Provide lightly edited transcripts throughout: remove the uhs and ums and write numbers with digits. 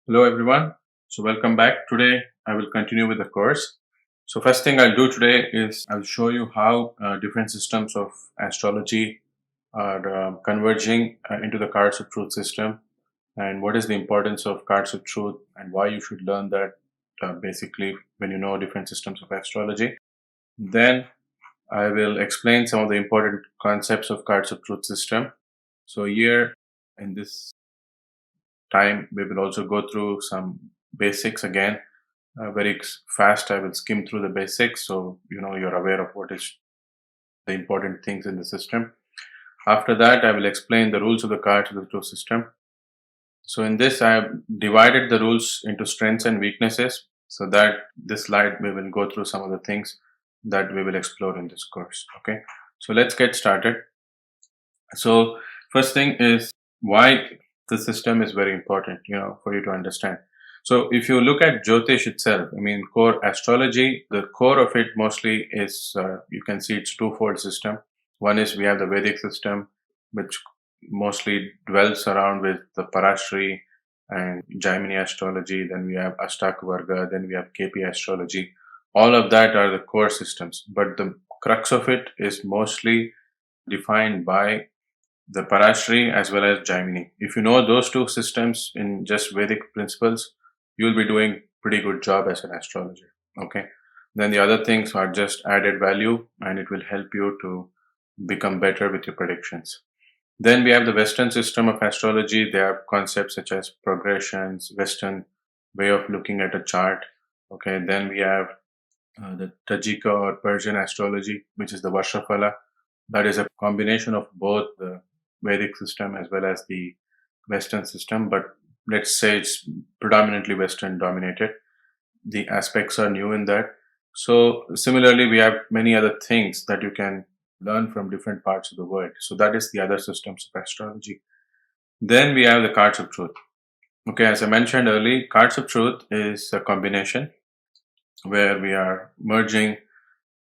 Hello everyone. So welcome back. Today I will continue with the course. So first thing I'll do today is I'll show you how different systems of astrology are converging into the cards of truth system, and what is the importance of cards of truth and why you should learn that basically when you know different systems of astrology. Then I will explain some of the important concepts of cards of truth system. So here in this time we will also go through some basics again. Very fast I will skim through the basics so you're aware of what is the important things in the system. After that I will explain the rules of the cards of the truth system. So in this I have divided the rules into strengths and weaknesses, so that this slide we will go through some of the things that we will explore in this course. Okay, so let's get started. So first thing is why the system is very important, for you to understand. So if you look at Jyotish itself, I mean core astrology, the core of it mostly is, you can see it's twofold system. One is we have the Vedic system, which mostly dwells around with the Parashri and Jaimini astrology. Then we have Astak Varga, then we have KP astrology. All of that are the core systems, but the crux of it is mostly defined by the Parashri as well as Jaimini. If you know those two systems in just Vedic principles, you'll be doing pretty good job as an astrologer. Okay. Then the other things are just added value and it will help you to become better with your predictions. Then we have the Western system of astrology. There are concepts such as progressions, Western way of looking at a chart. Okay. Then we have the Tajika or Persian astrology, which is the Varshapala. That is a combination of both the Vedic system as well as the Western system, but let's say it's predominantly Western dominated. The aspects are new in that. So similarly, we have many other things that you can learn from different parts of the world. So that is the other systems of astrology. Then we have the cards of truth. Okay, as I mentioned earlier, cards of truth is a combination where we are merging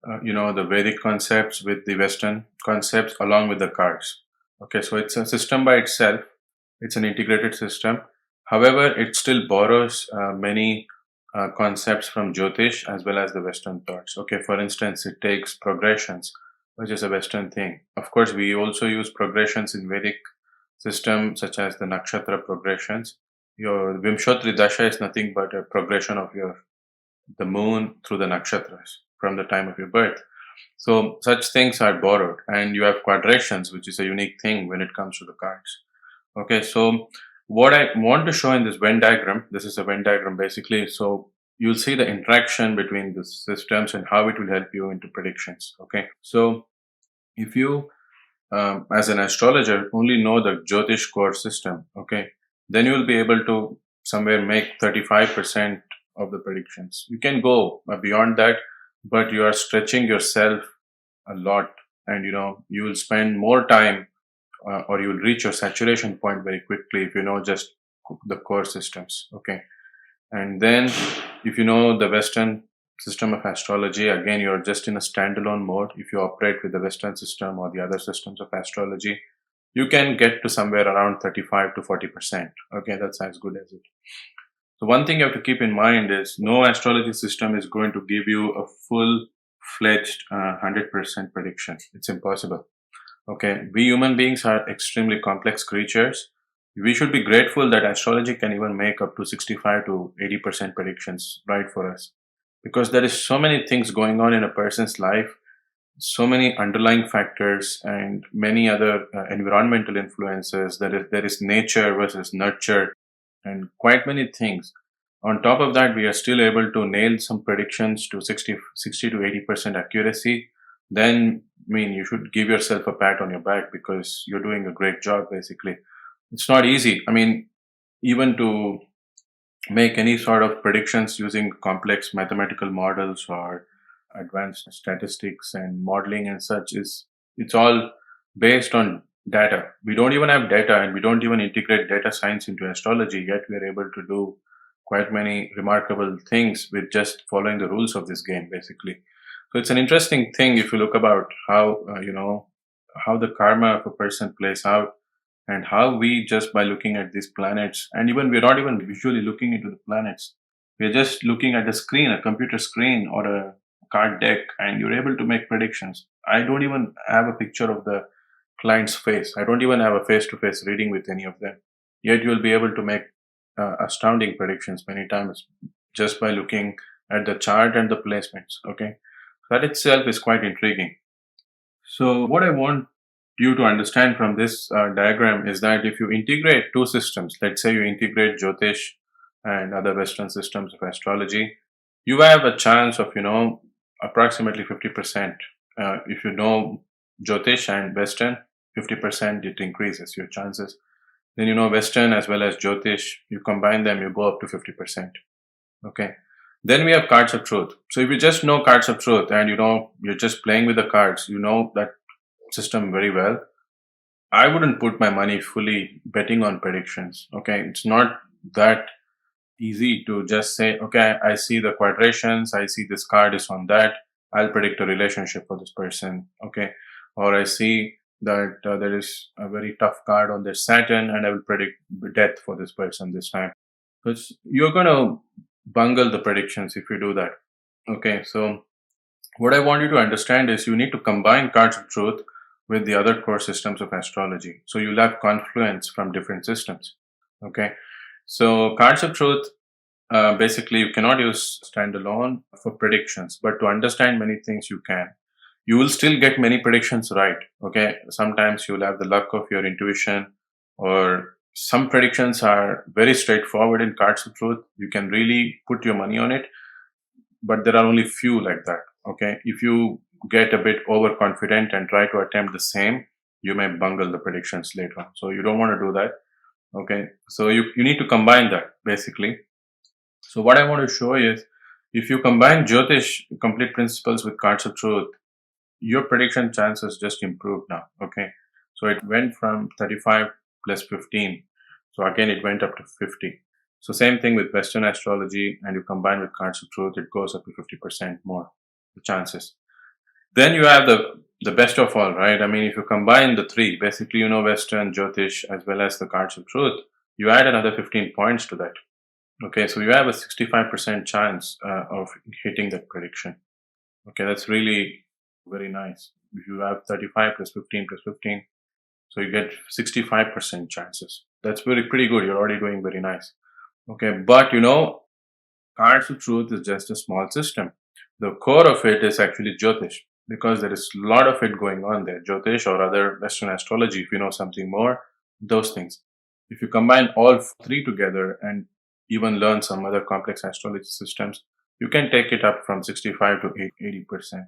the Vedic concepts with the Western concepts along with the cards. Okay, so it's a system by itself. It's an integrated system. However, it still borrows many concepts from Jyotish as well as the Western thoughts. Okay, for instance, it takes progressions, which is a Western thing. Of course, we also use progressions in Vedic system, such as the nakshatra progressions. Your Vimshotri Dasha is nothing but a progression of the moon through the nakshatras from the time of your birth. So such things are borrowed, and you have quadrations, which is a unique thing when it comes to the cards. Okay, so what I want to show in this Venn diagram, this is a Venn diagram basically. So you'll see the interaction between the systems and how it will help you into predictions. Okay, so if you, as an astrologer, only know the Jyotish core system, okay, then you will be able to somewhere make 35% of the predictions. You can go beyond that, but you are stretching yourself a lot, and you will spend more time, or you will reach your saturation point very quickly if you know just the core systems. Okay, and then if you know the Western system of astrology, again you're just in a standalone mode. If you operate with the Western system or the other systems of astrology, you can get to somewhere around 35 to 40%. Okay, that's as good as it. So one thing you have to keep in mind is no astrology system is going to give you a full fledged 100% prediction. It's impossible. Okay, we human beings are extremely complex creatures. We should be grateful that astrology can even make up to 65 to 80% predictions right for us, because there is so many things going on in a person's life, so many underlying factors and many other environmental influences. There is nature versus nurture and quite many things. On top of that, we are still able to nail some predictions to 60 to 80% accuracy. Then, I mean, you should give yourself a pat on your back because you're doing a great job, basically. It's not easy. I mean, even to make any sort of predictions using complex mathematical models or advanced statistics and modeling and such, it's all based on data. We don't even have data, and we don't even integrate data science into astrology, yet we are able to do quite many remarkable things with just following the rules of this game, basically. So it's an interesting thing if you look about how how the karma of a person plays out. and how we, just by looking at these planets, and even we're not even visually looking into the planets, we're just looking at a screen, a computer screen or a card deck, and you're able to make predictions. I don't even have a picture of the client's face. I don't even have a face to face reading with any of them. Yet you'll be able to make astounding predictions many times just by looking at the chart and the placements. Okay. That itself is quite intriguing. So, what I want you to understand from this diagram is that if you integrate two systems, let's say you integrate Jyotish and other Western systems of astrology, you have a chance of, approximately 50%. If you know Jyotish and Western, 50% it increases your chances. Then, Western as well as Jyotish, you combine them, you go up to 50%. Okay. Then we have cards of truth. So if you just know cards of truth and you're just playing with the cards, you know that system very well, I wouldn't put my money fully betting on predictions. Okay. It's not that easy to just say, okay, I see the quadrations, I see this card is on that, I'll predict a relationship for this person. Okay. Or I see that there is a very tough card on their Saturn and I will predict death for this person this time. Because you're going to bungle the predictions if you do that. Okay, so what I want you to understand is you need to combine cards of truth with the other core systems of astrology. So you'll have confluence from different systems. Okay, so cards of truth, basically you cannot use standalone for predictions, but to understand many things you can. You will still get many predictions right. Okay, sometimes you'll have the luck of your intuition, or some predictions are very straightforward in cards of truth. You can really put your money on it, but there are only few like that. Okay, if you get a bit overconfident and try to attempt the same, you may bungle the predictions later on. So you don't want to do that. Okay, so you need to combine that basically. So what I want to show is, if you combine Jyotish complete principles with cards of truth, your prediction chances just improved now. Okay, so it went from 35 plus 15, so again it went up to 50. So same thing with Western astrology, and you combine with cards of truth, it goes up to 50% more the chances. Then you have the best of all, right? I mean, if you combine the three, basically Western, Jyotish as well as the cards of truth, you add another 15 points to that. Okay, so you have a 65% chance of hitting that prediction. Okay, that's really very nice. If you have 35 plus 15 plus 15, so you get 65% chances. That's pretty good. You're already doing very nice. Okay, but cards of truth is just a small system. The core of it is actually Jyotish, because there is a lot of it going on there. Jyotish or other Western astrology, if you know something more, those things. If you combine all three together and even learn some other complex astrology systems, you can take it up from 65 to 80%.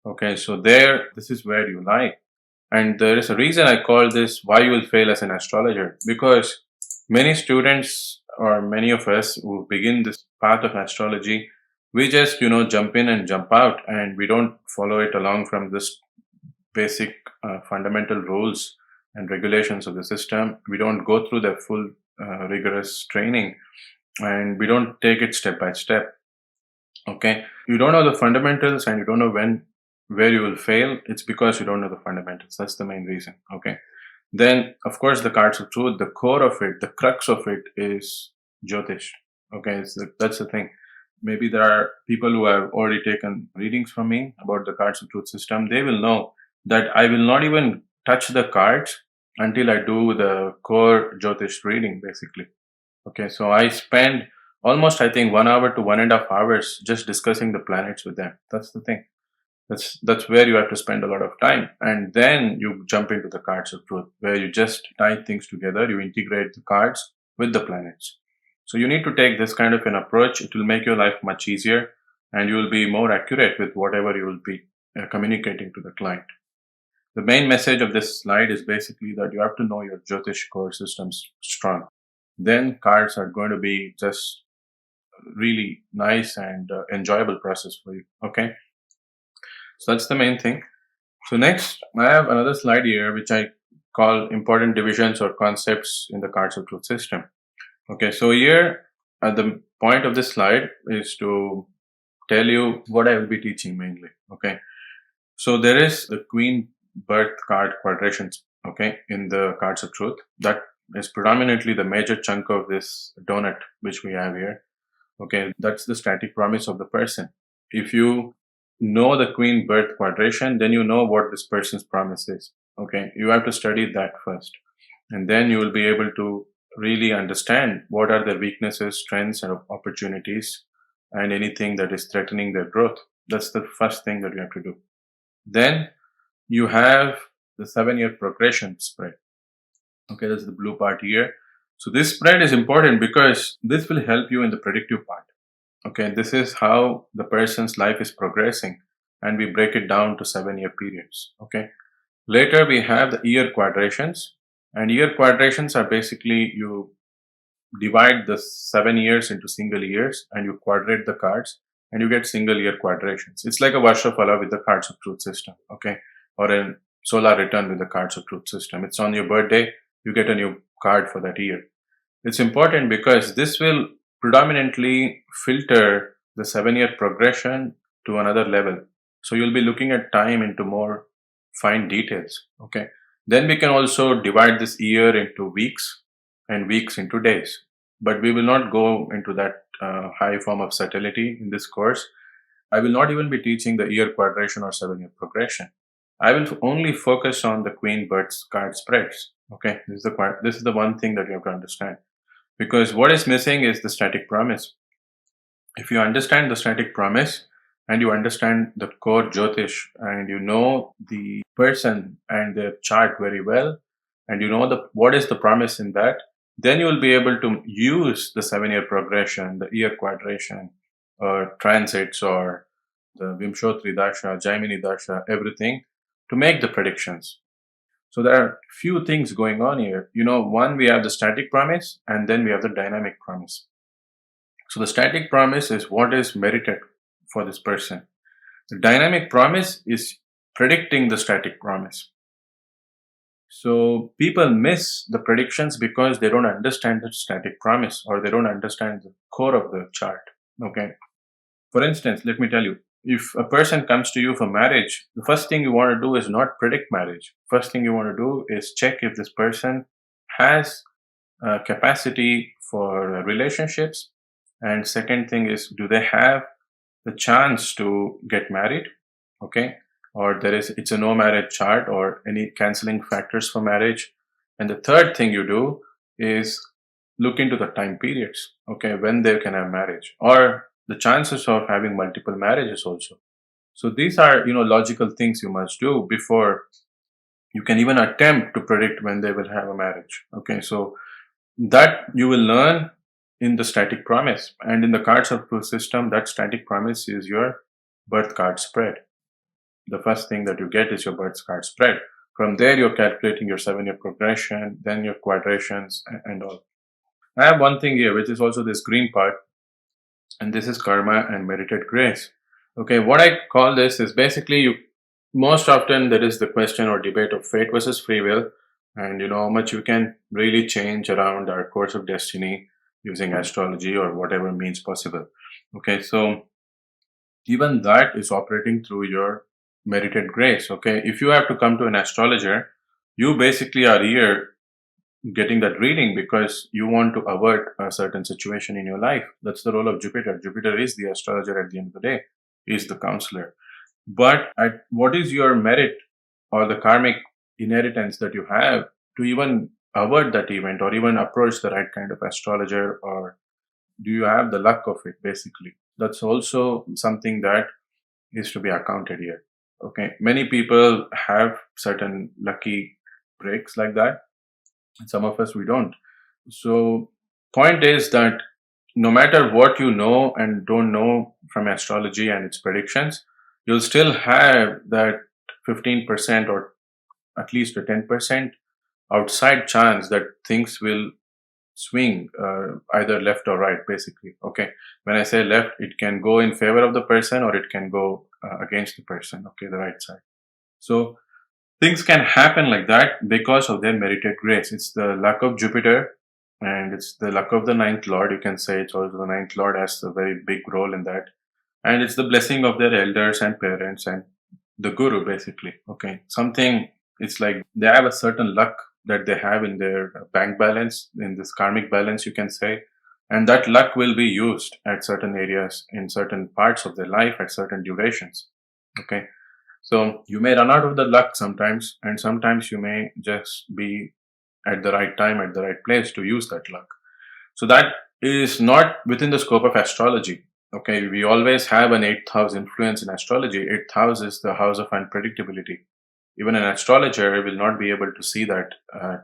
Okay, so this is where you lie. And there is a reason I call this why you will fail as an astrologer, because many students or many of us who begin this path of astrology, we just, jump in and jump out, and we don't follow it along from this basic fundamental rules and regulations of the system. We don't go through the full rigorous training, and we don't take it step by step. Okay, you don't know the fundamentals and you don't know where you will fail. It's because you don't know the fundamentals. That's the main reason. Okay, then of course the cards of truth, the core of it, the crux of it is Jyotish. Okay, that's the thing. Maybe there are people who have already taken readings from me about the cards of truth system. They will know that I will not even touch the cards until I do the core Jyotish reading, basically. Okay, so I spend almost, I think, 1 hour to 1.5 hours just discussing the planets with them. That's the thing. That's where you have to spend a lot of time. And then you jump into the cards of truth, where you just tie things together. You integrate the cards with the planets. So you need to take this kind of an approach. It will make your life much easier, and you will be more accurate with whatever you will be communicating to the client. The main message of this slide is basically that you have to know your Jyotish core systems strong. Then cards are going to be just really nice and enjoyable process for you. Okay, so that's the main thing. So next, I have another slide here which I call important divisions or concepts in the cards of truth system. Okay, so here at the point of this slide is to tell you what I will be teaching mainly. Okay, so there is the Queen birth card quadrations okay, in the cards of truth. That is predominantly the major chunk of this donut which we have here. Okay, that's the static promise of the person. If you know the queen birth quadration, then you know what this person's promise is. Okay, you have to study that first, and then you will be able to really understand what are their weaknesses, strengths, and opportunities, and anything that is threatening their growth. That's the first thing that you have to do. Then you have the 7 year progression spread. Okay, that's the blue part here. So this spread is important because this will help you in the predictive part. Okay, this is how the person's life is progressing, and we break it down to 7 year periods. Okay, later we have the year quadrations, and year quadrations are basically you divide the 7 years into single years and you quadrate the cards and you get single year quadrations. It's like a Varshafala with the cards of truth system, okay, or a solar return with the cards of truth system. It's on your birthday, you get a new card for that year. It's important because this will predominantly filter the 7 year progression to another level. So you'll be looking at time into more fine details. Okay. Then we can also divide this year into weeks and weeks into days. But we will not go into that high form of subtlety in this course. I will not even be teaching the year quadration or 7 year progression. I will only focus on the queen birth card spreads. Okay. This is the one thing that you have to understand, because what is missing is the static promise. If you understand the static promise and you understand the core Jyotish and you know the person and their chart very well, and you know what is the promise in that, then you will be able to use the 7 year progression, the year quadration, or transits, or the Vimshotri Dasha, Jaimini Dasha, everything to make the predictions. So there are few things going on here. One, we have the static promise, and then we have the dynamic promise. So the static promise is what is merited for this person. The dynamic promise is predicting the static promise. So people miss the predictions because they don't understand the static promise, or they don't understand the core of the chart. Okay. For instance, let me tell you, if a person comes to you for marriage, the first thing you want to do is not predict marriage. First thing you want to do is check if this person has capacity for relationships. And second thing is, do they have the chance to get married? Okay. Or it's a no marriage chart, or any canceling factors for marriage. And the third thing you do is look into the time periods. Okay. When they can have marriage, or the chances of having multiple marriages also. So these are, logical things you must do before you can even attempt to predict when they will have a marriage. Okay. So that you will learn in the static promise, and in the cards of truth system, that static promise is your birth card spread. The first thing that you get is your birth card spread. From there, you're calculating your 7 year progression, then your quadrations and all. I have one thing here, which is also this green part, and this is karma and merited grace. Okay, what I call this is basically most often there is the question or debate of fate versus free will, and how much you can really change around our course of destiny using astrology or whatever means possible. Okay, so even that is operating through your merited grace. Okay, if you have to come to an astrologer, you basically are here getting that reading because you want to avert a certain situation in your life. That's the role of Jupiter. Jupiter is the astrologer at the end of the day, is the counselor. But what is your merit or the karmic inheritance that you have to even avert that event, or even approach the right kind of astrologer, or do you have the luck of it? Basically, that's also something that is to be accounted here. Okay, many people have certain lucky breaks like that, and some of us we don't. So point is that no matter what you know and don't know from astrology and its predictions, you'll still have that 15% or at least a 10% outside chance that things will swing either left or right, basically. Okay, when I say left, it can go in favor of the person, or it can go against the person. Okay, the right side. So things can happen like that because of their merited grace. It's the luck of Jupiter, and it's the luck of the ninth lord. You can say it's also the ninth lord has a very big role in that, and it's the blessing of their elders and parents and the guru, basically. Okay, something It's like they have a certain luck that they have in their bank balance, in this karmic balance, you can say. And that luck will be used at certain areas in certain parts of their life at certain durations. Okay. So you may run out of the luck sometimes, and sometimes you may just be at the right time, at the right place to use that luck. So that is not within the scope of astrology. Okay, we always have an eighth house influence in astrology. Eighth house is the house of unpredictability. Even an astrologer will not be able to see that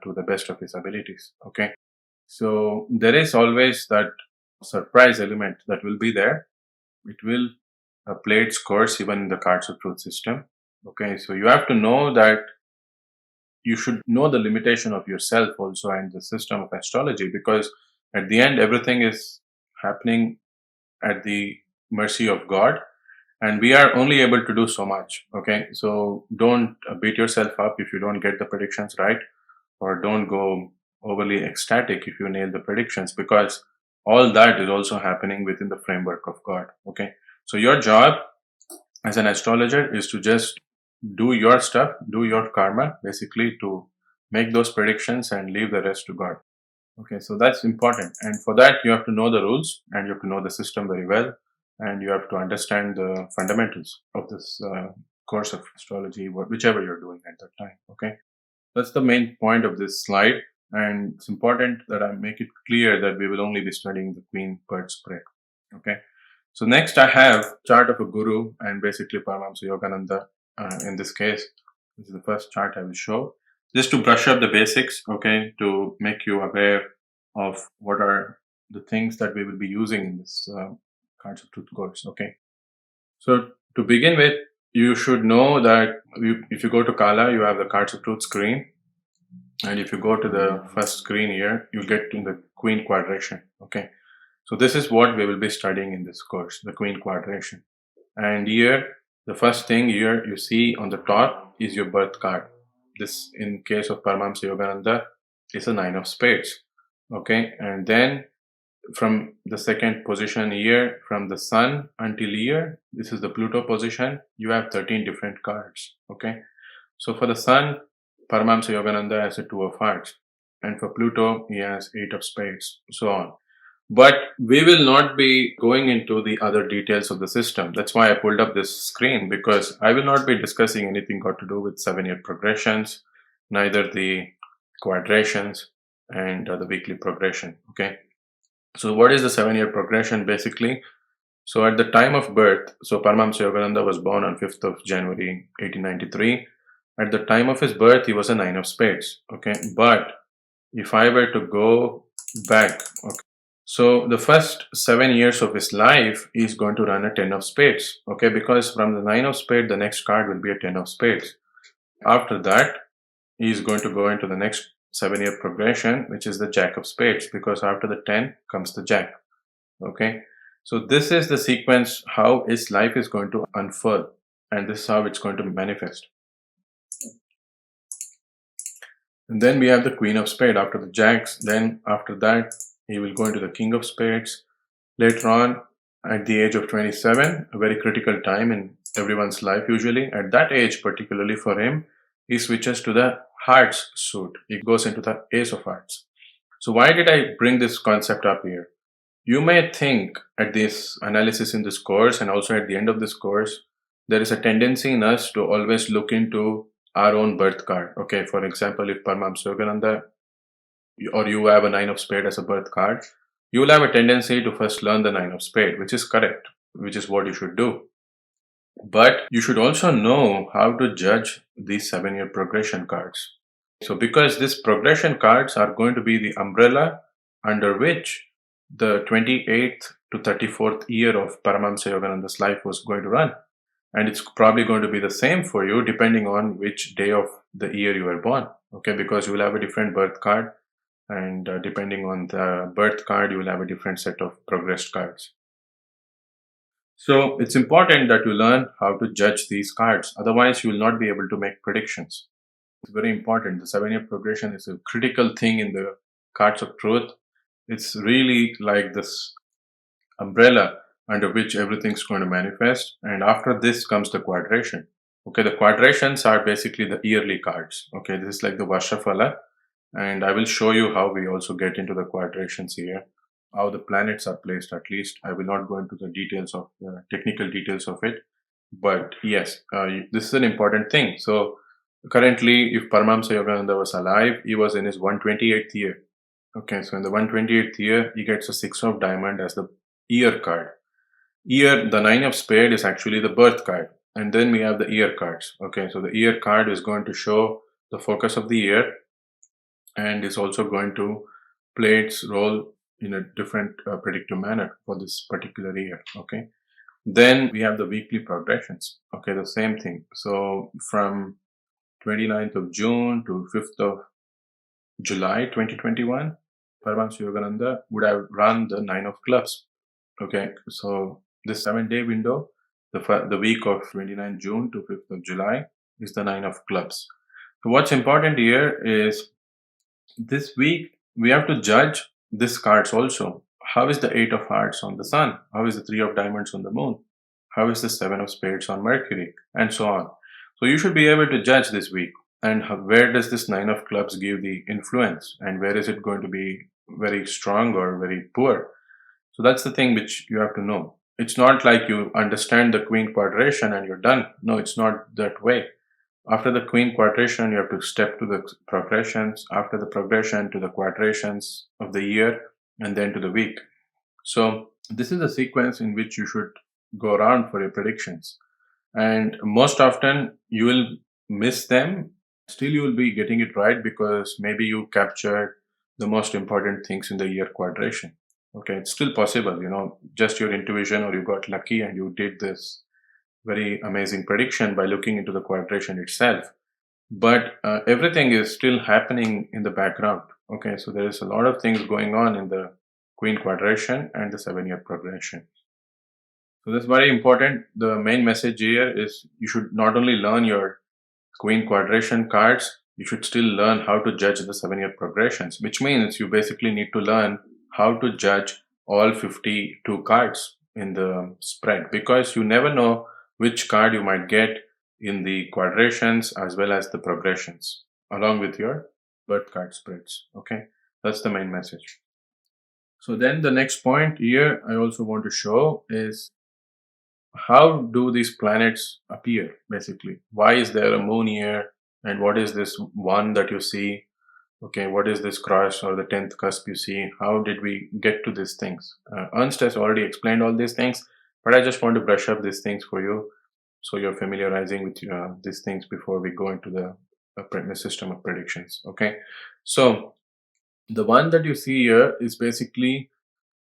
to the best of his abilities. Okay, so there is always that surprise element that will be there. It will play its course even in the cards of truth system. Okay, so you have to know that you should know the limitation of yourself also and the system of astrology, because at the end everything is happening at the mercy of God, and we are only able to do so much. Okay, so don't beat yourself up if you don't get the predictions right, or don't go overly ecstatic if you nail the predictions, because all that is also happening within the framework of God. Okay, so your job as an astrologer is to just do your stuff, do your karma, basically, to make those predictions and leave the rest to God. Okay, so that's important. And for that, you have to know the rules and you have to know the system very well. And you have to understand the fundamentals of this course of astrology, whichever you're doing at that time. Okay, that's the main point of this slide. And it's important that I make it clear that we will only be studying the Queen Bird spread. Okay. So next I have chart of a guru and basically Paramahamsa Yogananda in this case. This is the first chart I will show. Just to brush up the basics, okay, to make you aware of what are the things that we will be using in this Cards of Truth course, okay. So to begin with, you should know that if you go to Kala, you have the Cards of Truth screen. And if you go to the first screen here, you get to the Queen Quadration, okay. So this is what we will be studying in this course, the Queen Quadration. And here, the first thing here you see on the top is your birth card. This, in case of Paramahamsa Yogananda, is a 9 of spades. Okay, and then from the second position here, from the Sun until here, this is the Pluto position, you have 13 different cards. Okay, so for the Sun, Paramahamsa Yogananda has a 2 of hearts, and for Pluto, he has 8 of spades, so on. But we will not be going into the other details of the system. That's why I pulled up this screen, because I will not be discussing anything got to do with 7-year progressions, neither the quadrations and the weekly progression. Okay. So what is the 7-year progression basically? So at the time of birth, so Paramahamsa Yogananda was born on 5th of January 1893. At the time of his birth, he was a 9 of spades. Okay. But if I were to go back, okay, so the first 7 years of his life is going to run a 10 of spades, okay, because from the 9 of spades, the next card will be a 10 of spades. After that, he is going to go into the next 7-year progression, which is the Jack of spades, because after the 10 comes the Jack, okay. So this is the sequence how his life is going to unfurl, and this is how it's going to manifest. And then we have the Queen of spades after the Jacks. Then after that, he will go into the King of spades. Later on, at the age of 27, a very critical time in everyone's life usually, at that age particularly for him, he switches to the hearts suit. He goes into the Ace of Hearts. So why did I bring this concept up here? You may think at this analysis in this course and also at the end of this course, there is a tendency in us to always look into our own birth card. Okay, for example, if Paramahamsa Yogananda or you have a 9 of spade as a birth card, you will have a tendency to first learn the 9 of spade, which is correct, which is what you should do. But you should also know how to judge these 7-year progression cards. So because these progression cards are going to be the umbrella under which the 28th to 34th year of Paramahamsa Yogananda's life was going to run. And it's probably going to be the same for you depending on which day of the year you were born. Okay, because you will have a different birth card, and depending on the birth card, you will have a different set of progressed cards. So it's important that you learn how to judge these cards. Otherwise, you will not be able to make predictions. It's very important. The 7-year progression is a critical thing in the cards of truth. It's really like this umbrella under which everything's going to manifest. And after this comes the quadration. Okay, the quadrations are basically the yearly cards. Okay, this is like the Varshafala, and I will show you how we also get into the quadrations here, how the planets are placed at least. I will not go into the details of the technical details of it, but yes, this is an important thing. So currently, if Paramahamsa Yogananda was alive, he was in his 128th year. Okay, so in the 128th year, he gets a six of diamond as the year card. Year, the nine of spade is actually the birth card. And then we have the year cards. Okay, so the year card is going to show the focus of the year and is also going to play its role in a different predictive manner for this particular year. Okay, then we have the weekly progressions. Okay, the same thing. So from 29th of June to 5th of July 2021, Paramahansa Yogananda would have run the nine of clubs. Okay, so this 7-day window, the week of 29th June to 5th of July, is the nine of clubs. So what's important here is this week we have to judge these cards also. How is the eight of hearts on the sun? How is the three of diamonds on the moon? How is the seven of spades on Mercury? And so on. So you should be able to judge this week. And where does this nine of clubs give the influence? And where is it going to be very strong or very poor? So that's the thing which you have to know. It's not like you understand the queen quadration and you're done. No, it's not that way. After the queen quadration, you have to step to the progressions, after the progression to the quadrations of the year, and then to the week. So this is a sequence in which you should go around for your predictions. And most often you will miss them. Still, you will be getting it right because maybe you captured the most important things in the year quadration. Okay, it's still possible, just your intuition or you got lucky and you did this very amazing prediction by looking into the quadration itself. But everything is still happening in the background. Okay, so there is a lot of things going on in the queen quadration and the 7-year progression. So that's very important. The main message here is you should not only learn your queen quadration cards, you should still learn how to judge the 7-year progressions, which means you basically need to learn how to judge all 52 cards in the spread, because you never know which card you might get in the quadrations as well as the progressions along with your birth card spreads. Okay, that's the main message. So then the next point here I also want to show is how do these planets appear basically. Why is there a moon here, and what is this one that you see? Okay, what is this cross or the 10th cusp you see? How did we get to these things? Ernst has already explained all these things, but I just want to brush up these things for you so you're familiarizing with these things before we go into the system of predictions. Okay, so the one that you see here is basically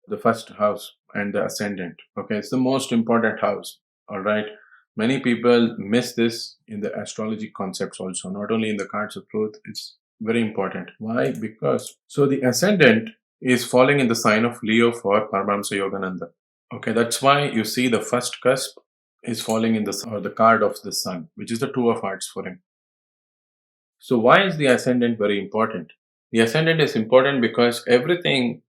the first house and the ascendant. Okay, it's the most important house. All right, many people miss this in the astrology concepts also, not only in the cards of truth. It's very important. Why? Because so the ascendant is falling in the sign of Leo for Paramahamsa Yogananda. Okay, that's why you see the first cusp is falling in the card of the sun, which is the two of hearts for him. So why is the ascendant very important? The ascendant is important because everything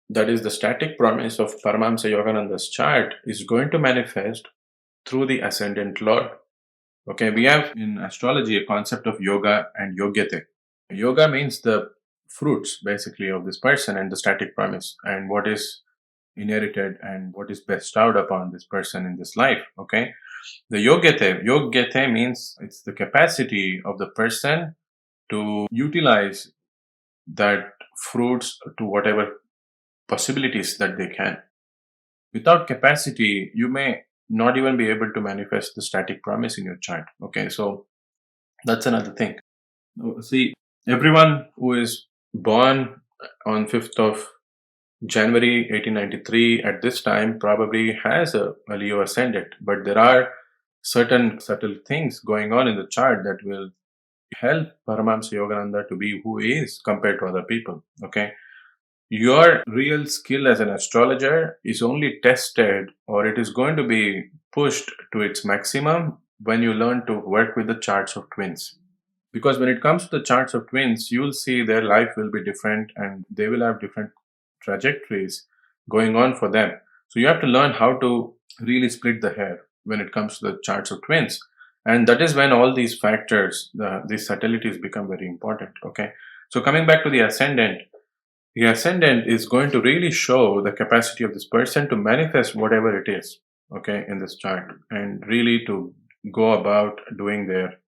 that is the static promise of Paramahamsa Yogananda's chart is going to manifest through the ascendant lord. Okay, we have in astrology a concept of yoga and yogyate. Yoga means the fruits basically of this person and the static promise and what is inherited and what is bestowed upon this person in this life. Okay, the yogyate means it's the capacity of the person to utilize that fruits to whatever possibilities that they can. Without capacity, you may not even be able to manifest the static promise in your chart. Okay, so that's another thing. See, everyone who is born on 5th of January 1893 at this time probably has a Leo ascendant, but there are certain subtle things going on in the chart that will help Paramahamsa Yogananda to be who he is compared to other people. Okay, your real skill as an astrologer is only tested or it is going to be pushed to its maximum when you learn to work with the charts of twins. Because when it comes to the charts of twins, you'll see their life will be different and they will have different trajectories going on for them. So you have to learn how to really split the hair when it comes to the charts of twins. And that is when all these factors, these subtleties become very important. Okay. So coming back to the ascendant is going to really show the capacity of this person to manifest whatever it is, okay, in this chart, and really to go about doing their,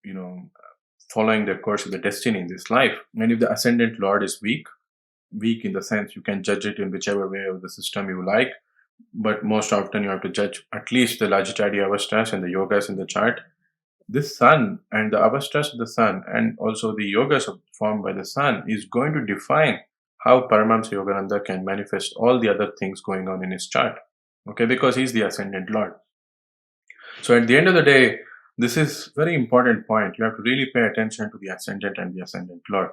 following the course of the destiny in this life. And if the ascendant lord is weak in the sense you can judge it in whichever way of the system you like, but most often you have to judge at least the Lajitadi avastas and the yogas in the chart. This sun and the avastas of the sun and also the yogas formed by the sun is going to define how Paramahamsa Yogananda can manifest all the other things going on in his chart. Okay, because he's the ascendant lord. So at the end of the day, this is very important point. You have to really pay attention to the ascendant and the ascendant lord.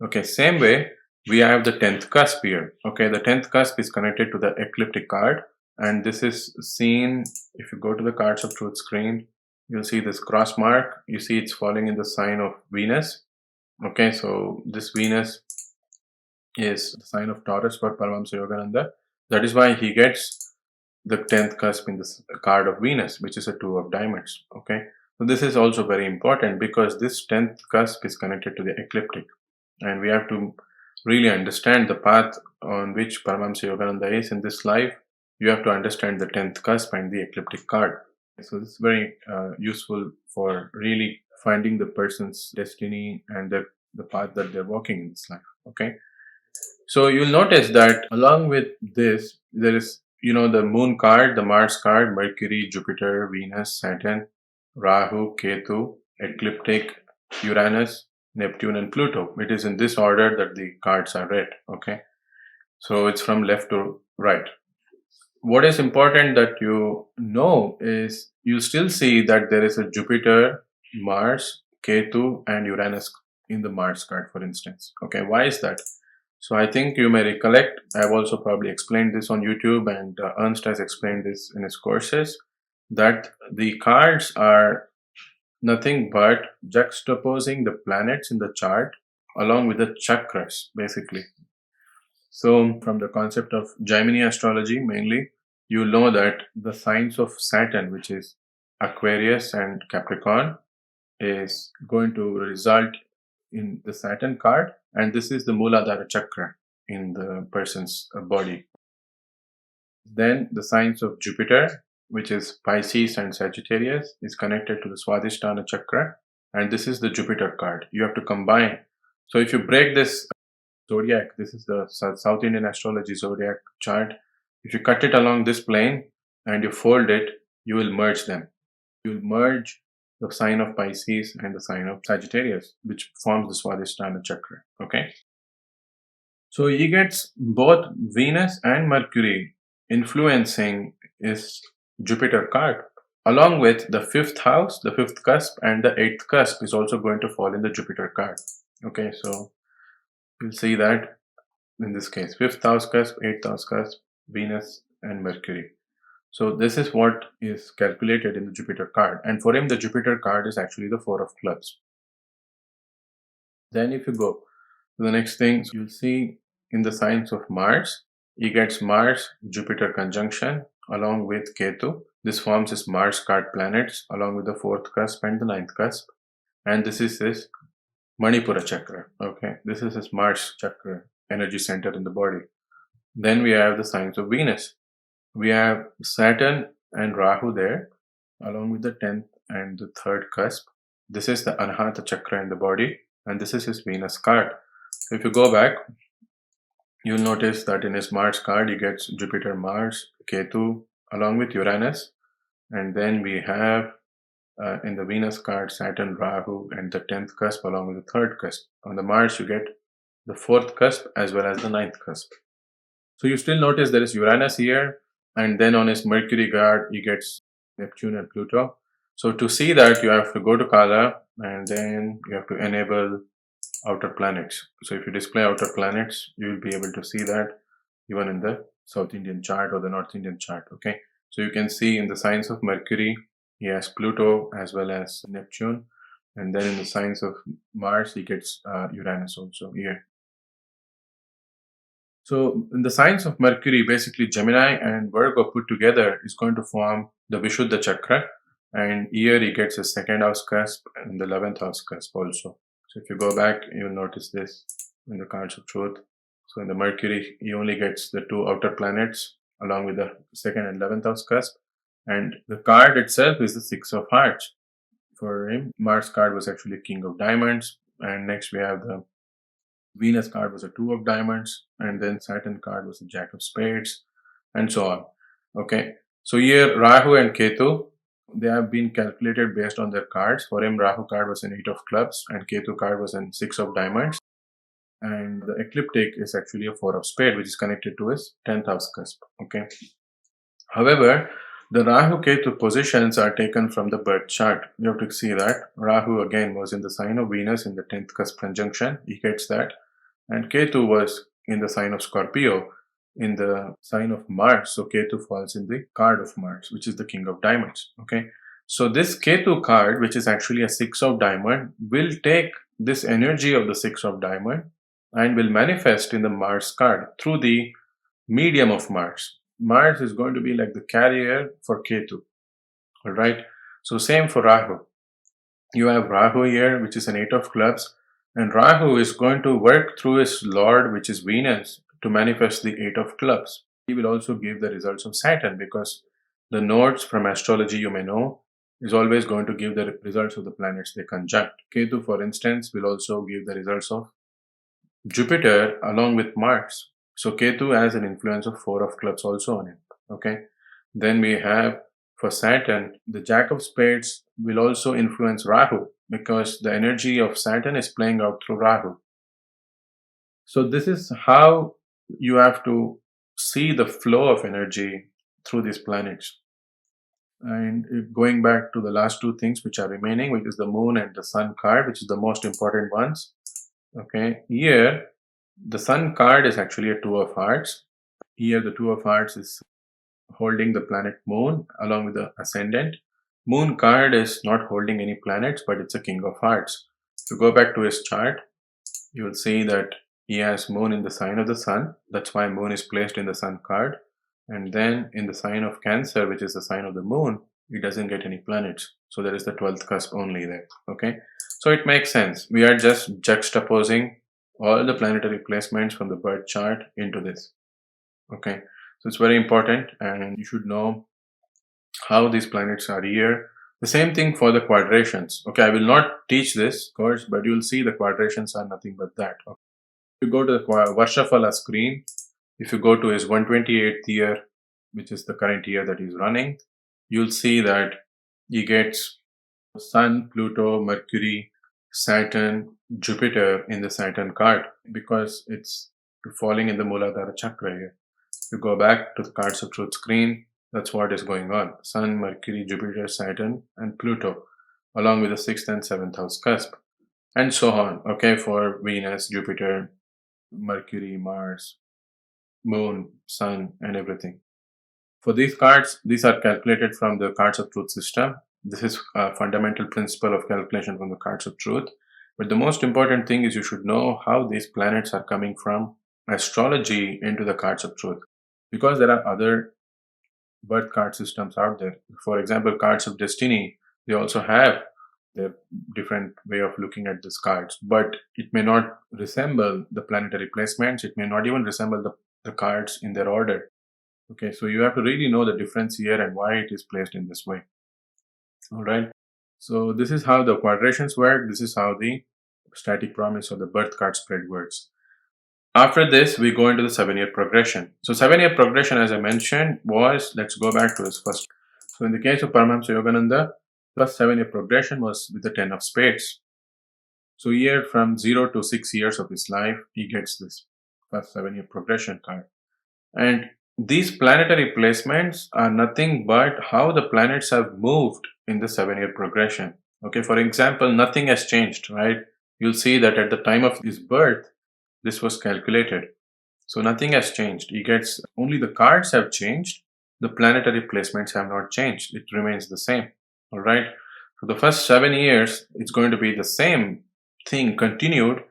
Okay, same way we have the 10th cusp here. Okay, the 10th cusp is connected to the ecliptic card, and this is seen if you go to the Cards of Truth screen. You'll see this cross mark. You see it's falling in the sign of Venus. Okay, so this Venus is the sign of Taurus for Paramahamsa Yogananda. That is why he gets the 10th cusp in this card of Venus, which is a two of diamonds. Okay, so this is also very important because this 10th cusp is connected to the ecliptic, and we have to really understand the path on which Paramahamsa Yogananda is in this life. You have to understand the 10th cusp and the ecliptic card. So this is very useful for really finding the person's destiny and the path that they're walking in this life. Okay. So you'll notice that along with this, there is, the moon card, the Mars card, Mercury, Jupiter, Venus, Saturn, Rahu, Ketu, ecliptic, Uranus, Neptune, and Pluto. It is in this order that the cards are read. Okay. So it's from left to right. What is important that you know is you still see that there is a Jupiter, Mars, Ketu, and Uranus in the Mars card, for instance. Okay, why is that? So I think you may recollect, I've also probably explained this on YouTube, and Ernst has explained this in his courses, that the cards are nothing but juxtaposing the planets in the chart along with the chakras, basically. So, from the concept of Gemini astrology mainly, you know that the signs of Saturn, which is Aquarius and Capricorn, is going to result in the Saturn card, and this is the Muladhara chakra in the person's body. Then the signs of Jupiter, which is Pisces and Sagittarius, is connected to the Swadhisthana chakra, and this is the Jupiter card. You have to combine. So, if you break this zodiac, this is the South Indian astrology zodiac chart. If you cut it along this plane and you fold it, you will merge them. You will merge the sign of Pisces and the sign of Sagittarius, which forms the Swadhisthana chakra. Okay. So he gets both Venus and Mercury influencing his Jupiter card. Along with the fifth house, the fifth cusp, and the eighth cusp is also going to fall in the Jupiter card. Okay, so you'll see that in this case, fifth house cusp, eighth house cusp, Venus and Mercury. So this is what is calculated in the Jupiter card. And for him, the Jupiter card is actually the four of clubs. Then if you go to the next thing, you'll see in the signs of Mars, he gets Mars, Jupiter conjunction along with Ketu. This forms his Mars card planets along with the fourth cusp and the ninth cusp. And this is his Manipura chakra. Okay, this is his Mars chakra, energy center in the body. Then we have the signs of Venus. We have Saturn and Rahu there, along with the 10th and the third cusp. This is the Anahata chakra in the body, and this is his Venus card. So if you go back, you'll notice that in his Mars card, he gets Jupiter, Mars, Ketu, along with Uranus. And then we have in the Venus card, Saturn, Rahu, and the 10th cusp along with the third cusp. On the Mars, you get the fourth cusp as well as the ninth cusp. So you still notice there is Uranus here, and then on his Mercury card, he gets Neptune and Pluto. So to see that, you have to go to Kala, and then you have to enable outer planets. So if you display outer planets, you will be able to see that even in the South Indian chart or the North Indian chart. Okay. So you can see in the signs of Mercury, he has Pluto as well as Neptune. And then in the signs of Mars, he gets Uranus also here. So in the signs of Mercury, basically Gemini and Virgo put together is going to form the Vishuddha chakra. and here he gets a second house cusp and the 11th house cusp also. So if you go back, you'll notice this in the cards of truth. So in the Mercury, he only gets the two outer planets along with the second and 11th house cusp. And the card itself is the Six of Hearts. For him, Mars card was actually King of Diamonds. And next we have the Venus card was a Two of Diamonds. And then Saturn card was a Jack of Spades, and so on. Okay. So here Rahu and Ketu, they have been calculated based on their cards. For him, Rahu card was an Eight of Clubs and Ketu card was an Six of Diamonds. And the ecliptic is actually a Four of Spades, which is connected to his 10th house cusp. Okay. However, the Rahu Ketu positions are taken from the birth chart. You have to see that Rahu again was in the sign of Venus in the 10th cusp conjunction. He gets that. And Ketu was in the sign of Scorpio in the sign of Mars. So Ketu falls in the card of Mars, which is the King of Diamonds. Okay. So this Ketu card, which is actually a Six of Diamond, will take this energy of the Six of Diamond and will manifest in the Mars card through the medium of Mars. Mars is going to be like the carrier for Ketu. All right. So same for Rahu. You have Rahu here, which is an Eight of Clubs, and Rahu is going to work through his Lord, which is Venus, to manifest the Eight of Clubs. He will also give the results of Saturn, because the nodes from astrology, you may know, is always going to give the results of the planets they conjunct. Ketu, for instance, will also give the results of Jupiter along with Mars. So Ketu has an influence of Four of Clubs also on it. Okay. Then we have for Saturn, the Jack of Spades will also influence Rahu, because the energy of Saturn is playing out through Rahu. So this is how you have to see the flow of energy through these planets. And going back to the last two things which are remaining, which is the Moon and the Sun card, which is the most important ones. Okay, here the Sun card is actually a Two of Hearts. Here the Two of Hearts is holding the planet Moon along with the ascendant. Moon card is not holding any planets, but it's a King of Hearts. If you go back to his chart, you will see that he has Moon in the sign of the Sun. That's why Moon is placed in the Sun card. And then in the sign of Cancer, which is the sign of the Moon, he doesn't get any planets. So there is the 12th cusp only there. Okay. So it makes sense. We are just juxtaposing all the planetary placements from the birth chart into this. Okay. So it's very important, and you should know how these planets are here. The same thing for the quadrations. Okay, I will not teach this course, but you'll see the quadrations are nothing but that. Okay. If you go to the Varshaphala screen, if you go to his 128th year, which is the current year that he's running, you'll see that he gets Sun, Pluto, Mercury, Saturn, Jupiter in the Saturn card, because it's falling in the Muladhara chakra here. You go back to the Cards of Truth screen, that's what is going on. Sun, Mercury, Jupiter, Saturn, and Pluto, along with the 6th and 7th house cusp, and so on. Okay, for Venus, Jupiter, Mercury, Mars, Moon, Sun, and everything. For these cards, these are calculated from the Cards of Truth system. This is a fundamental principle of calculation from the Cards of Truth. But the most important thing is you should know how these planets are coming from astrology into the Cards of Truth, because there are other birth card systems out there. For example, Cards of Destiny, they also have their different way of looking at these cards, but it may not resemble the planetary placements. It may not even resemble the cards in their order. Okay, so you have to really know the difference here and why it is placed in this way. All right. So this is how the quadrations work. This is how the static promise or the birth card spread works. After this, we go into the 7-year progression. So 7-year progression, as I mentioned, was, let's go back to his first. So in the case of Paramahamsa Yogananda, first 7-year progression was with the 10 of Spades. So here from 0 to 6 years of his life, he gets this first 7-year progression card. And these planetary placements are nothing but how the planets have moved in the 7-year progression. Okay, for example, nothing has changed, right? You'll see that at the time of his birth, this was calculated. So nothing has changed. He gets, only the cards have changed. The planetary placements have not changed. It remains the same. All right. So the first 7 years, it's going to be the same thing continued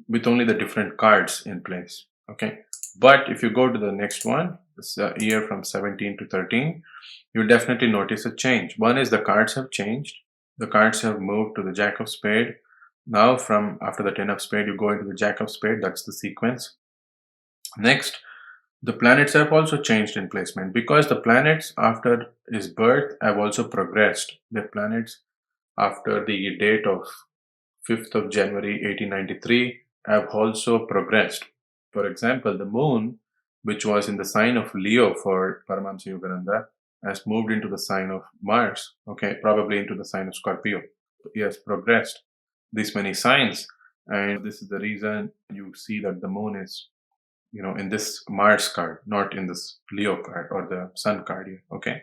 with only the different cards in place. Okay. But if you go to the next one, this year from 17 to 13, you'll definitely notice a change. One is the cards have changed. The cards have moved to the Jack of Spade. Now from after the 10 of Spade, you go into the Jack of Spade. That's the sequence. Next, the planets have also changed in placement because the planets after his birth have also progressed. The planets after the date of 5th of January 1893 have also progressed. For example, the moon, which was in the sign of Leo for Paramahamsa Yogananda, has moved into the sign of Mars, okay, probably into the sign of Scorpio. He has progressed these many signs, and this is the reason you see that the moon is, in this Mars card, not in this Leo card or the Sun card here, okay?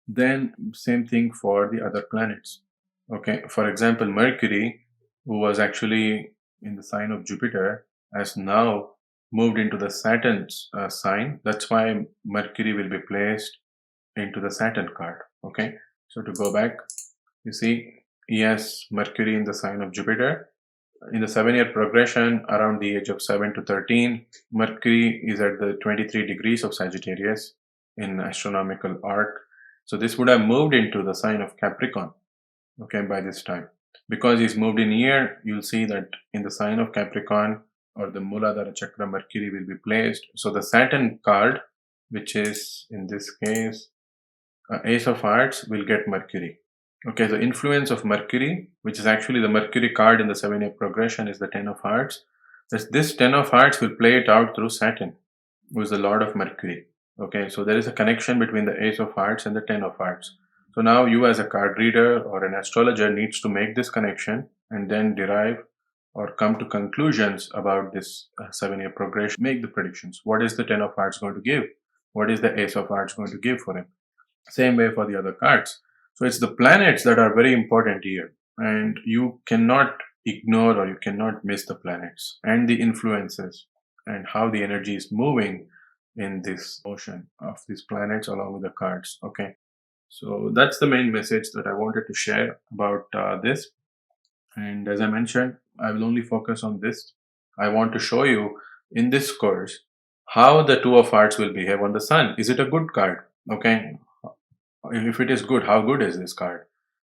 Then same thing for the other planets. Okay, for example, Mercury, who was actually in the sign of Jupiter, has now moved into the Saturn's sign. That's why Mercury will be placed into the Saturn card. Okay, so to go back, you see, he has Mercury in the sign of Jupiter. In the 7-year progression, around the age of 7 to 13, Mercury is at the 23 degrees of Sagittarius in astronomical arc. So this would have moved into the sign of Capricorn, okay, by this time. Because he's moved in here, you'll see that in the sign of Capricorn or the Muladhara Chakra, Mercury will be placed. So the Saturn card, which is in this case Ace of Hearts, will get Mercury. Okay, the influence of Mercury, which is actually the Mercury card in the 7-year progression, is the 10 of Hearts. This 10 of Hearts will play it out through Saturn, who is the Lord of Mercury. Okay, so there is a connection between the Ace of Hearts and the 10 of Hearts. So now you as a card reader or an astrologer needs to make this connection and then derive or come to conclusions about this 7-year progression. Make the predictions. What is the 10 of Hearts going to give? What is the Ace of Hearts going to give for him? Same way for the other cards. So it's the planets that are very important here, and you cannot ignore or you cannot miss the planets and the influences and how the energy is moving in this motion of these planets along with the cards. Okay, so that's the main message that I wanted to share about this. And as I mentioned, I will only focus on this. I want to show you in this course how the Two of Hearts will behave on the Sun. Is it a good card? Okay, if it is good, how good is this card?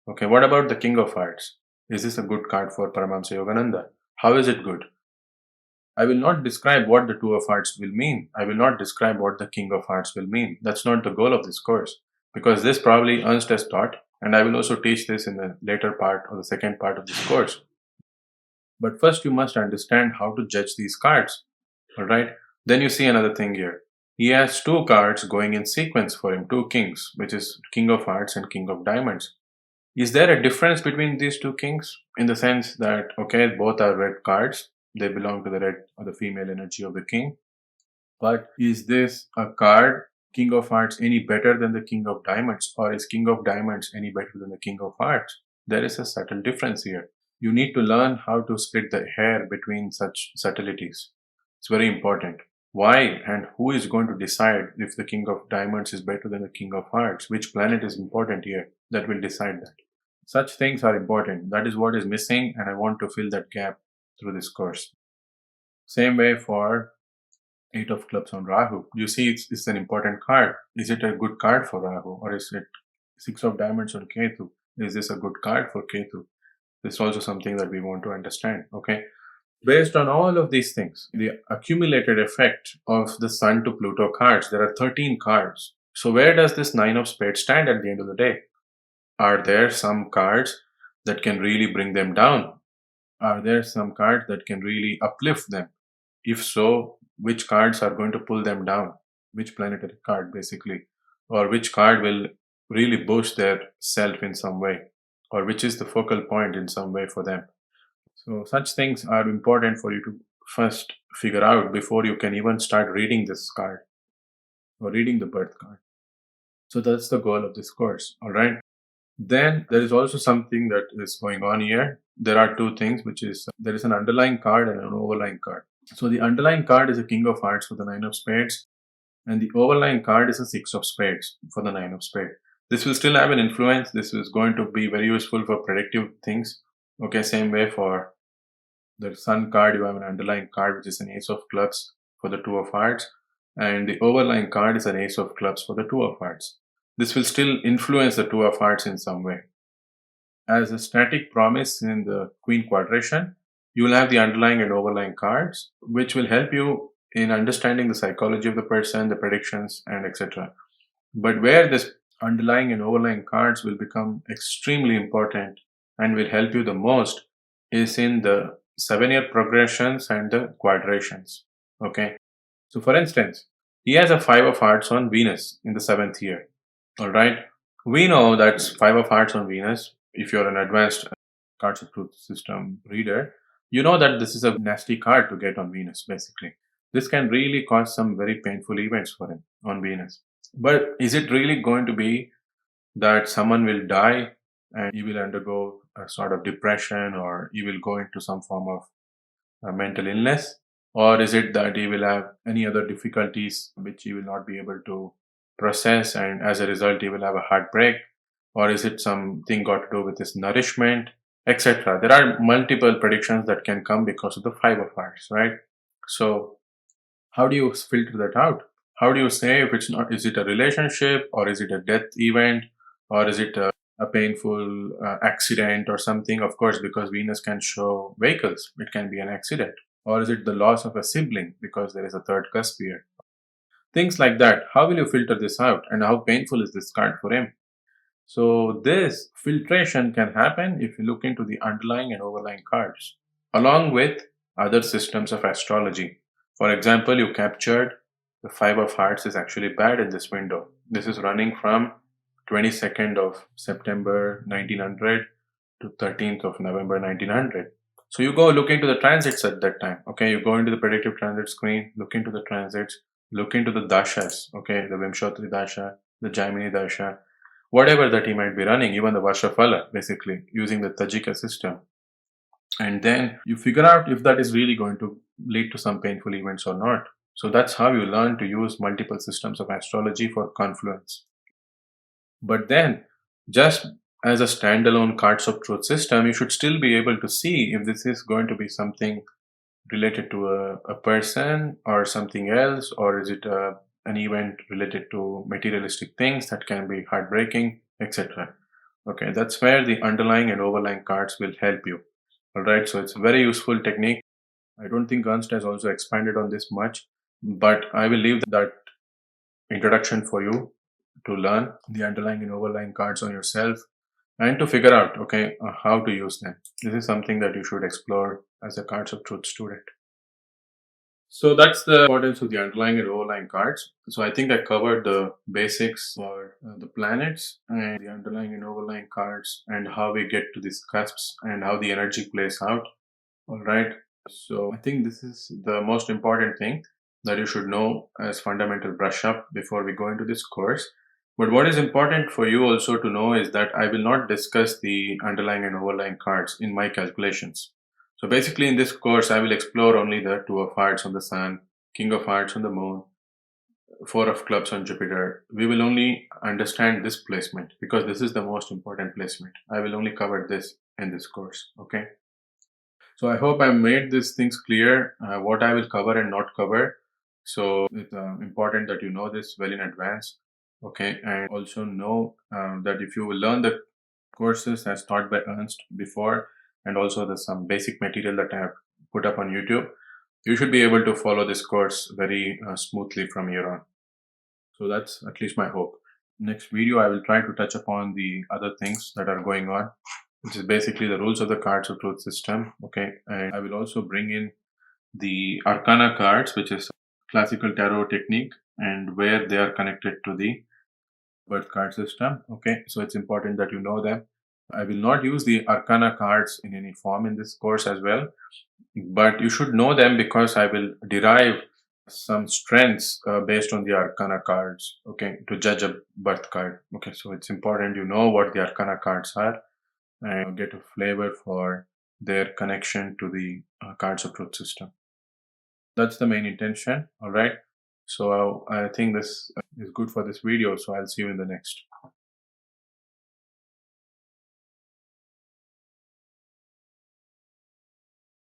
Okay, what about the King of Hearts? Is this a good card for Paramahamsa Yogananda? How is it good? I will not describe what the Two of Hearts will mean. I will not describe what the King of Hearts will mean. That's not the goal of this course, because this probably Ernst has taught, and I will also teach this in the later part or the second part of this course. But first, you must understand how to judge these cards. All right. Then you see another thing here. He has two cards going in sequence for him, two kings, which is King of Hearts and King of Diamonds. Is there a difference between these two kings in the sense that, okay, both are red cards, they belong to the red or the female energy of the king, but is this a card, King of Hearts, any better than the King of Diamonds, or is King of Diamonds any better than the King of Hearts? There is a subtle difference here. You need to learn how to split the hair between such subtleties. It's very important. Why and who is going to decide if the King of Diamonds is better than the King of Hearts? Which planet is important here? That will decide that. Such things are important. That is what is missing, and I want to fill that gap through this course. Same way for 8 of Clubs on Rahu. You see, it's an important card. Is it a good card for Rahu, or is it 6 of Diamonds on Ketu? Is this a good card for Ketu? This is also something that we want to understand. Okay. Based on all of these things, the accumulated effect of the Sun to Pluto cards, there are 13 cards. So where does this 9 of Spades stand at the end of the day? Are there some cards that can really bring them down? Are there some cards that can really uplift them? If so, which cards are going to pull them down? Which planetary card, basically? Or which card will really boost their self in some way? Or which is the focal point in some way for them? So such things are important for you to first figure out before you can even start reading this card or reading the birth card. So that's the goal of this course. All right. Then there is also something that is going on here. There are two things, which is there is an underlying card and an overlying card. So the underlying card is a King of Hearts for the 9 of Spades, and the overlying card is a 6 of Spades for the 9 of Spades. This will still have an influence. This is going to be very useful for predictive things. Okay, same way for the Sun card, you have an underlying card, which is an Ace of Clubs for the 2 of Hearts. and the overlying card is an ace of clubs for the two of hearts. This will still influence the two of hearts in some way. As a static promise in the queen quadration, you will have the underlying and overlying cards, which will help you in understanding the psychology of the person, the predictions, and etc. But where this underlying and overlying cards will become extremely important and will help you the most is in the 7-year progressions and the quadrations. Okay. So, for instance, he has a 5 of hearts on Venus in the 7th year. All right. We know that's 5 of hearts on Venus. If you're an advanced cards of truth system reader, you know that this is a nasty card to get on Venus, basically. This can really cause some very painful events for him on Venus. But is it really going to be that someone will die and he will undergo a sort of depression or he will go into some form of mental illness? Or is it that he will have any other difficulties which he will not be able to process and as a result he will have a heartbreak? Or is it something got to do with his nourishment, etc.? There are multiple predictions that can come because of the 5 of hearts, right? So, how do you filter that out? How do you say if it's not, is it a relationship or is it a death event or is it a painful accident or something? Of course, because Venus can show vehicles, it can be an accident. Or is it the loss of a sibling because there is a third cusp here? Things like that. How will you filter this out and how painful is this card for him? So, this filtration can happen if you look into the underlying and overlying cards, along with other systems of astrology. For example, you captured the 5 of hearts is actually bad in this window. This is running from 22nd of September 1900 to 13th of November 1900. So you go look into the transits at that time. Okay, you go into the predictive transit screen, look into the transits, look into the dashas. Okay, the Vimshottari dasha, the Jaimini dasha, whatever that he might be running, even the Varshafala, basically using the Tajika system. And then you figure out if that is really going to lead to some painful events or not. So that's how you learn to use multiple systems of astrology for confluence. But then, just as a standalone cards of truth system, you should still be able to see if this is going to be something related to a person or something else, or is it an event related to materialistic things that can be heartbreaking, etc. Okay, that's where the underlying and overlying cards will help you. All right, so it's a very useful technique. I don't think Ernst has also expanded on this much, but I will leave that introduction for you to learn the underlying and overlying cards on yourself and to figure out, okay, how to use them. This is something that you should explore as a Cards of Truth student. So that's the importance of the underlying and overlying cards. So I think I covered the basics for the planets and the underlying and overlying cards and how we get to these cusps and how the energy plays out. All right. So I think this is the most important thing that you should know as fundamental brush up before we go into this course. But what is important for you also to know is that I will not discuss the underlying and overlying cards in my calculations. So basically in this course, I will explore only the 2 of hearts on the sun, king of hearts on the moon, 4 of clubs on Jupiter. We will only understand this placement because this is the most important placement. I will only cover this in this course. Okay. So I hope I made these things clear, what I will cover and not cover. So it's important that you know this well in advance. Okay, and also know that if you will learn the courses as taught by Ernst before, and also there's some basic material that I have put up on YouTube, you should be able to follow this course very smoothly from here on. So that's at least my hope. Next video, I will try to touch upon the other things that are going on, which is basically the rules of the cards of truth system. Okay, and I will also bring in the arcana cards, which is classical tarot technique, and where they are connected to the birth card system. Okay, so it's important that you know them. I will not use the arcana cards in any form in this course as well, but you should know them because I will derive some strengths based on the arcana cards, okay, to judge a birth card. Okay, so it's important you know what the arcana cards are and get a flavor for their connection to the cards of truth system. That's the main intention. All right, so I think this is good for this video, so I'll see you in the next.